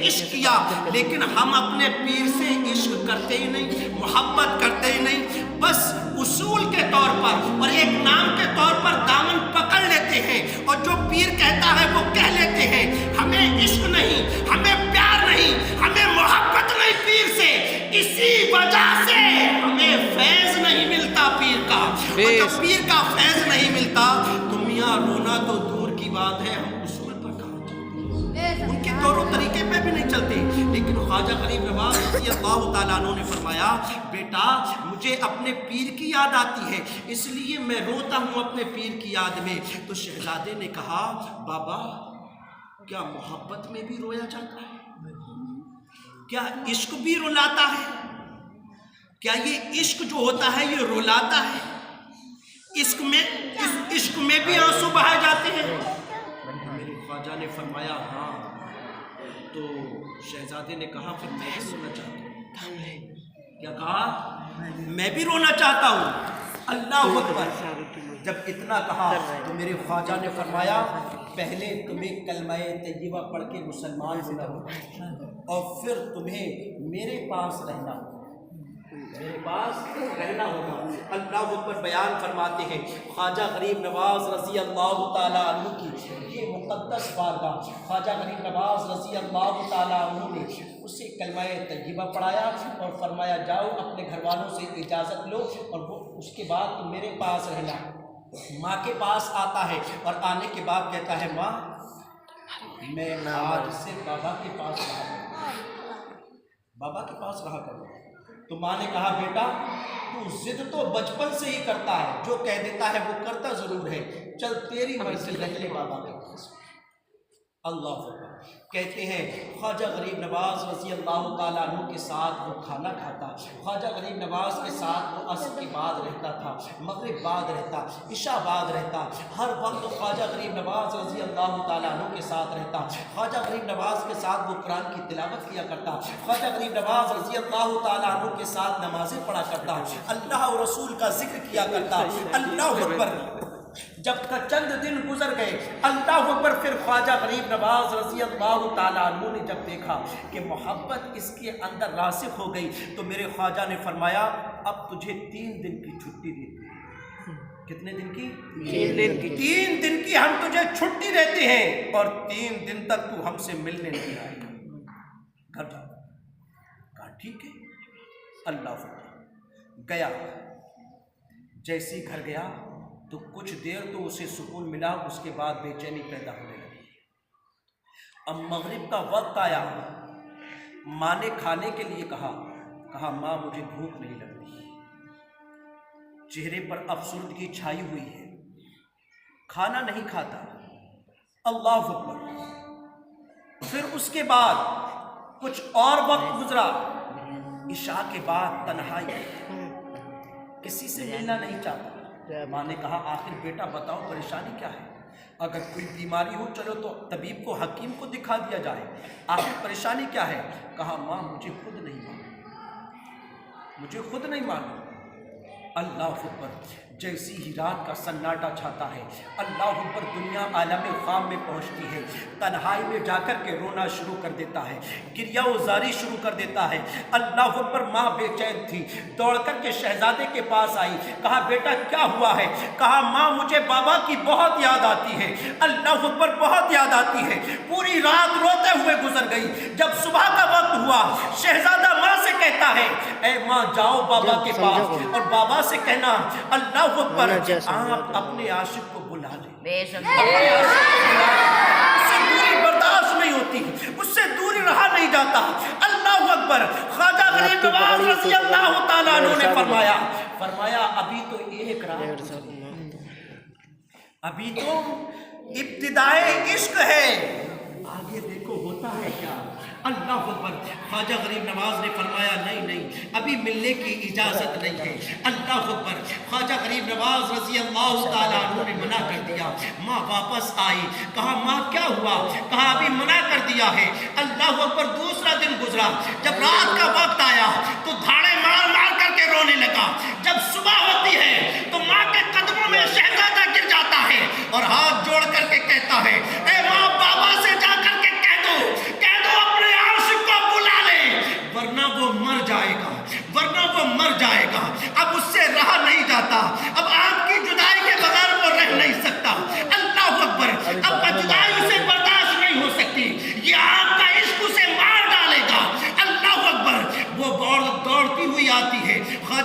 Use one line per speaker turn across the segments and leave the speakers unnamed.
عشق کیا، لیکن ہم اپنے پیر سے عشق کرتے ہی نہیں، محبت کرتے ہی نہیں، بس اصول کے طور پر اور ایک نام کے طور پر دامن پکڑ لیتے ہیں، اور جو پیر کہتا ہے وہ کہہ لیتے ہیں۔ ہمیں عشق نہیں، ہمیں پیار نہیں، ہمیں محبت نہیں پیر سے، اسی وجہ سے ہمیں فیض نہیں ملتا پیر کا، اور جب پیر کا فیض نہیں ملتا تو میاں رونا تو دور کی بات ہے، ہم اصول پر کہاں چلتے، ان کے طور و طریقے پہ بھی نہیں چلتے۔ لیکن خواجہ غریب نواز رضی اللہ تعالیٰ عنہ نے فرمایا، بیٹا مجھے اپنے پیر کی یاد آتی ہے، اس لیے میں روتا ہوں اپنے پیر کی یاد میں۔ تو شہزادے نے کہا، بابا کیا محبت میں بھی رویا جاتا ہے؟ کیا عشق بھی رلاتا ہے؟ کیا یہ عشق جو ہوتا ہے یہ رلاتا ہے؟ اس عشق میں بھی آنسو بہائے جاتے ہیں؟ میرے خواجہ نے فرمایا ہاں۔ تو شہزادے نے کہا پھر میں بھی رونا چاہتا ہوں۔ کیا کہا؟ میں بھی رونا چاہتا ہوں۔ اللہ اکبر۔ جب اتنا کہا تو میرے خواجہ نے فرمایا، پہلے تمہیں کلمہ طیبہ پڑھ کے مسلمان ہونا ہوگا، اور پھر تمہیں میرے پاس رہنا ہوگا، میرے پاس رہنا ہوگا۔ اللہ اکبر۔ بیان فرماتے ہیں خواجہ غریب نواز رضی اللہ تعالیٰ عنہ کی یہ مقدس بارگاہ، خواجہ غریب نواز رضی اللہ تعالیٰ عنہ نے اسے کلمہ طیبہ پڑھایا اور فرمایا، جاؤ اپنے گھر والوں سے اجازت لو، اور وہ اس کے بعد تم میرے پاس رہنا۔ ماں کے پاس آتا ہے اور آنے کے بعد کہتا ہے، ماں میں آج سے بابا کے پاس رہا کروں، بابا کے پاس رہا کروں۔ تو ماں نے کہا، بیٹا تو ضد تو بچپن سے ہی کرتا ہے، جو کہہ دیتا ہے وہ کرتا ضرور ہے، چل تیری مرضی، رہ لے بابا کے پاس۔ اللہ اکبر۔ کہتے ہیں خواجہ غریب نواز رضی اللہ تعالیٰ عنہ کے ساتھ وہ کھانا کھاتا، خواجہ غریب نواز کے ساتھ وہ عصر کے بعد رہتا تھا، مغرب بعد رہتا، عشاء بعد رہتا، ہر وقت خواجہ غریب نواز رضی اللہ تعالیٰ عنہ کے ساتھ رہتا، خواجہ غریب نواز کے ساتھ وہ قرآن کی تلاوت کیا کرتا، خواجہ غریب نواز رضی اللہ تعالیٰ عنہ کے ساتھ نمازیں پڑھا کرتا، اللہ و رسول کا ذکر کیا کرتا۔ اللہ اکبر۔ جب چند دن گزر گئے، اللہ اکبر، پھر خواجہ غریب نواز رضی اللہ تعالیٰ عنہ نے جب دیکھا کہ محبت اس کے اندر راسخ ہو گئی تو میرے خواجہ نے فرمایا، اب تجھے 3 دن کی چھٹی دیتے ہیں۔ کتنے دن کی؟ 3 دن کی۔ 3 دن کی ہم تجھے چھٹی دیتے ہیں، اور 3 دن تک تو ہم سے ملنے نہیں آئے گا، گھر جا۔ کہا ٹھیک ہے۔ اللہ اکبر۔ گیا، جیسے گھر گیا تو کچھ دیر تو اسے سکون ملا، اس کے بعد بے چینی پیدا ہونے لگی۔ اب مغرب کا وقت آیا، ماں نے کھانے کے لیے کہا ماں مجھے بھوک نہیں لگ رہی، چہرے پر افسردگی چھائی ہوئی ہے، کھانا نہیں کھاتا۔ اللہ اکبر۔ پھر اس کے بعد کچھ اور وقت گزرا، عشاء کے بعد تنہائی، کسی سے ملنا نہیں چاہتا۔ ماں نے کہا، آخر بیٹا بتاؤ پریشانی کیا ہے؟ اگر کوئی بیماری ہو چلو تو طبیب کو، حکیم کو دکھا دیا جائے، آخر پریشانی کیا ہے؟ کہا ماں مجھے خود نہیں معلوم، مجھے خود نہیں معلوم۔ اللہ اکبر۔ جیسی ہی رات کا سناٹا چھاتا ہے، اللہ اکبر، دنیا عالم خواب میں پہنچتی ہے، تنہائی میں جا کر کے رونا شروع کر دیتا ہے، گریہ و زاری شروع کر دیتا ہے۔ اللہ اکبر۔ ماں بے چین تھی، دوڑ کر کے شہزادے کے پاس آئی، کہا بیٹا کیا ہوا ہے؟ کہا ماں مجھے بابا کی بہت یاد آتی ہے، اللہ اکبر، بہت یاد آتی ہے۔ پوری رات روتے ہوئے گزر گئی۔ جب صبح کا وقت ہوا، شہزادہ ماں سے کہتا ہے، اے ماں جاؤ بابا کے پاس اور بابا سے کہنا، اللہ اکبر، آپ اپنے عاشق کو بلا لیں، اس سے دوری برداشت نہیں ہوتی، اس سے دوری رہا نہیں جاتا۔ اللہ اکبر۔ خواجہ غریب نواز رضی اللہ تعالیٰ عنہ نے فرمایا ابھی تو ایک رات، ابھی تو ابتدائے عشق ہے، آگے دیکھو ہوتا ہے کیا۔ اللہ اکبر۔ خواجہ غریب نواز نے فرمایا نہیں، ابھی ملنے کی اجازت نہیں ہے۔ اللہ اکبر۔ خواجہ غریب نواز رضی اللہ تعالیٰ عنہ نے منع کر دیا۔ ماں واپس آئی، کہا ماں کیا ہوا؟ کہا ابھی منع کر دیا ہے۔ اللہ اکبر۔ دوسرا دن گزرا، جب رات کا وقت آیا تو دھاڑے مار مار کر کے رونے لگا۔ جب صبح ہوتی ہے تو ماں کے قدموں میں شہزادہ گر جاتا ہے اور ہاتھ جوڑ کر کے کہتا ہے، اے ماں بابا سے جا کر کے کہہ دو اپنے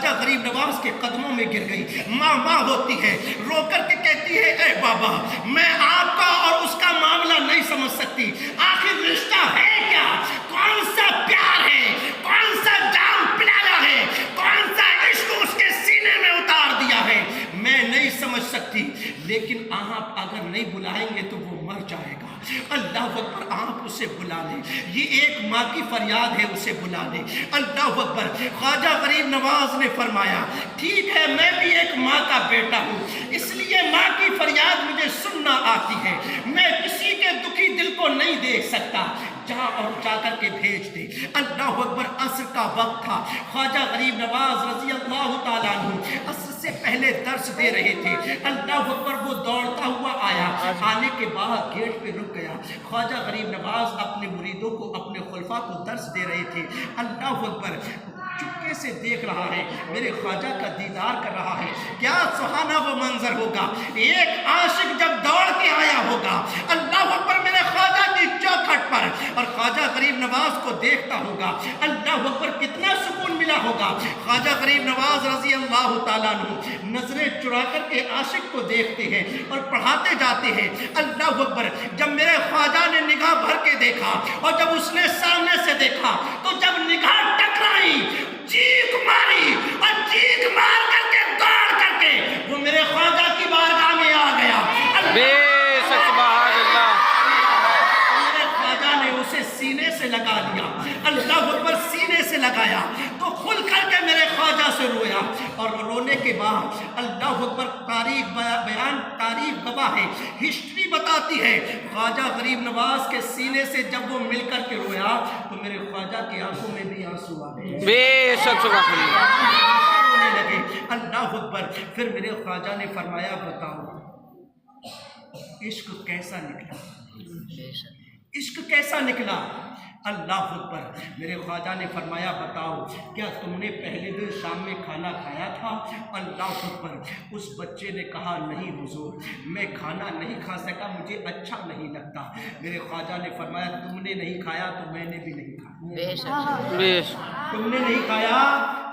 ख्वाजा गरीब नवाज के कदमों में गिर गई। माँ होती है, रो कर के कहती है, ए बाबा, मैं आपका और उसका मामला नहीं समझ सकती। आखिर रिश्ता है क्या? कौन सा प्यार है? कौन सा जाम पिलाया है? कौन सा इश्क उसके सीने में उतार दिया है? मैं नहीं समझ सकती, लेकिन आप अगर नहीं बुलाएंगे तो वो मर जाएगा। अल्लाह अकबर, आप उसे बुला लें। ये एक माँ की फरियाद है, उसे बुला लें। अल्लाह अकबर। ख्वाजा गरीब नवाज ने फरमाया, ठीक है, मैं भी एक माँ का बेटा हूँ, इसलिए माँ की फरियाद मुझे सुनना आती है। मैं किसी के दुखी दिल को नहीं देख सकता, जा और जाकर के भेज दे। अल्लाह अकबर। असर का वक्त था। ख्वाजा गरीब नवाज रजी अल्लाह ताला अन्हु असर से पहले दर्स दे रहे थे। अल्लाह अकबर। वो दौड़ता हुआ आया, आने के बाद गेट पे रुक गया। ख्वाजा गरीब नवाज अपने मुरीदों को, अपने खुलफा को दर्स दे रहे थे। अल्लाह अकबर। चुपके से देख रहा है, मेरे ख्वाजा का दीदार कर रहा है। क्या सुहाना वो मंजर होगा, एक आशिक जब दौड़ के आया होगा अल्लाह अकबर मेरे ख्वाजा की चौखट पर, और ख्वाजा गरीब नवाज को देखता होगा। अल्लाह अकबर, कितना सुकून मिला होगा। ख्वाजा गरीब नवाज रजी अल्लाह ताला अन्हु नजरें चुरा कर के आशिक को देखते हैं और पढ़ाते जाते हैं। अल्लाह अकबर। जब मेरे ख्वाजा ने निगाह भर के देखा और जब उसने सामने से देखा, तो जब निगाह टकराई, चीख मारी और चीख मार करके दौड़ करके वो मेरे ख्वाजा की बारगाह में आ गया। मेरे ख्वाजा ने उसे सीने से लगा लिया। अल्लाह अकबर। सीने से लगाया तो खुल करके मेरे ख्वाजा से रोया, और रोने के बाद अल्लाह अकबर, तारीख गवाह है, हिस्ट्री बताती है, ख्वाजा गरीब नवाज के सीने से जब वो मिल कर के रोया तो मेरे ख्वाजा की आंखों में भी आंसू आ गए, बेशक रोने लगे। अल्लाह अकबर। फिर मेरे ख्वाजा ने फरमाया, बताओ इश्क कैसा निकला, इश्क कैसा निकला? अल्लाह अकबर। मेरे ख्वाजा ने फरमाया, बताओ क्या तुमने पहले दिन शाम में खाना खाया था? अल्लाह अकबर। उस बच्चे ने कहा, नहीं हुजूर, मैं खाना नहीं खा सका, मुझे अच्छा नहीं लगता। मेरे ख्वाजा ने फरमाया, तुमने नहीं खाया तो मैंने भी नहीं खाया। तुमने नहीं खाया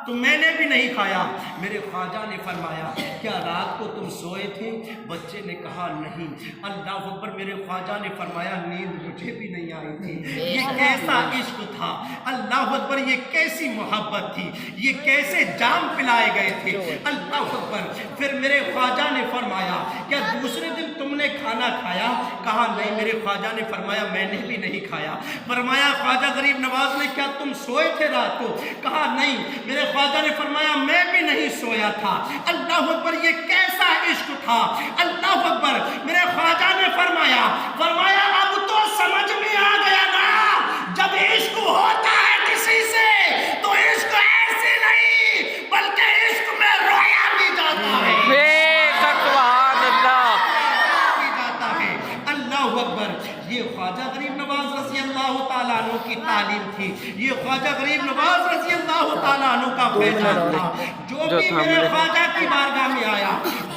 तो मैंने भी नहीं खाया। मेरे ख्वाजा ने फरमाया, क्या रात को तुम सोए थे? बच्चे ने कहा, नहीं। अल्लाह अकबर। मेरे ख्वाजा ने फरमाया, नींद मुझे भी नहीं आई थी। ये कैसा इश्क था? अल्लाह अकबर। ये कैसी मोहब्बत थी? ये कैसे जाम पिलाए गए थे? अल्लाह अकबर। फिर मेरे ख्वाजा ने फरमाया, क्या दूसरे दिन तुमने खाना खाया? कहा, नहीं। मेरे ख्वाजा ने फरमाया, मैंने भी नहीं खाया। फरमाया, ख्वाजा गरीब नवाज ने, क्या तुम सोए थे रात को? कहा, नहीं। मेरे ख्वाजा ने फरमाया, मैं भी नहीं सोया था। अल्लाह अकबर। ये कैसा इश्क था? अल्लाह अकबर। मेरे ख्वाजा ने फरमाया, अब तो समझ में आ गया ना, जब इश्क होता है किसी से तो इश्क ऐसे नहीं बल्कि इश्क में रोया भी जाता है, अल्लाह अकबर। ये ख्वाजा गरीब नवाज रजी अल्लाह ताला अन्हु की तालीम थी, ये ख्वाजा गरीब नवाज रजी अल्लाह ताला अन्हु का फैजान था। जो भी मेरे ख्वाजा की बारगाह में आया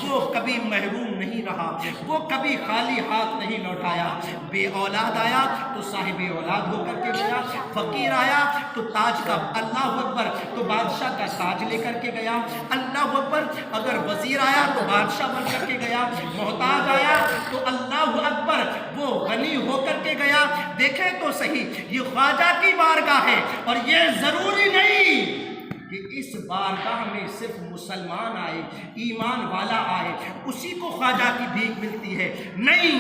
वो कभी महरूम नहीं रहा, वो कभी खाली हाथ नहीं लौटाया। बे औलाद आया तो साहिब औलाद होकर के गया, फकीर आया तो ताज का, अल्लाह अकबर, तो बादशाह का ताज लेकर के गया। अल्लाह अकबर। अगर वजीर आया तो बादशाह बन करके गया, मोहताज आया तो अल्लाह अकबर वो गनी होकर के गया। देखें तो सही, ये ख्वाजा की बारगाह है, और ये जरूरी नहीं कि इस बारगाह में सिर्फ मुसलमान आए, ईमान वाला आए, उसी को ख्वाजा की भीख मिलती है। नहीं,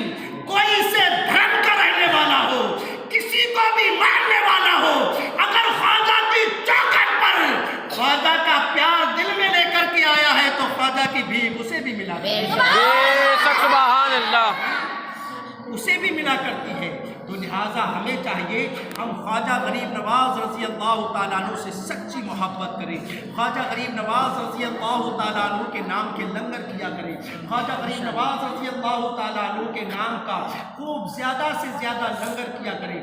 कोई से धर्म का रहने वाला हो, किसी को भी मानने वाला हो, अगर ख्वाजा की चौखट पर ख्वाजा का प्यार दिल में लेकर के आया है तो ख्वाजा की भीख उसे भी मिला, उसे भी मिला करती है। तो लिहाजा हमें चाहिए हम ख्वाजा गरीब नवाज रजी अल्लाह ताला अन्हु से सच्ची मोहब्बत करें। ख्वाजा गरीब नवाज रजी अल्लाह ताला अन्हु के नाम के लंगर किया करें। ख्वाजा गरीब नवाज रजी अल्लाह ताला अन्हु के नाम का खूब ज़्यादा से ज़्यादा लंगर किया करें।